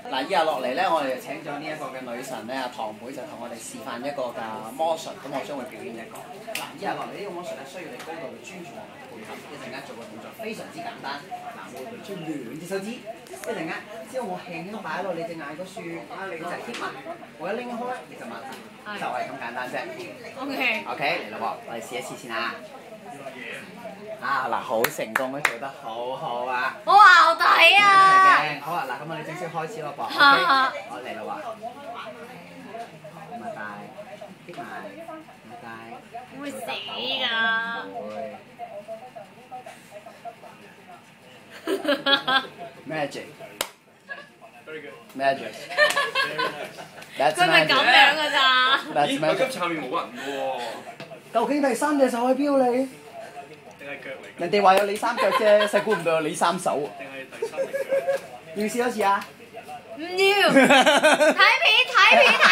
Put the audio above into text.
嗱，以下落嚟咧，我哋就請咗呢一個嘅女神咧，阿堂妹就同我哋示範一個嘅魔術，咁我將會表演一個。嗱，以下落嚟呢個魔術咧，需要你高度嘅專注同埋配合，一陣間做個動作非常之簡單。嗱，我會將兩隻手指，一陣間之後我輕輕擺落你隻眼嗰處，你就貼埋，我一拎開你就抹，就係咁簡單啫。OK 嚟啦喎，我哋試一次先啊！啊嗱，好成功都做得好好啊！我好睇啊！好啊，嗱，咁我哋正式開始咯噃。OK， 我嚟啦喎。擘大，貼埋，擘大。會死㗎！Magic。佢咪咁樣㗎咋？咦？我今次後面冇人喎。究竟第三隻手喺邊你？定係腳嚟？人哋話有你三腳啫，細估唔到有你三手。定係第三隻腳？要試多次啊？唔要！睇片睇片睇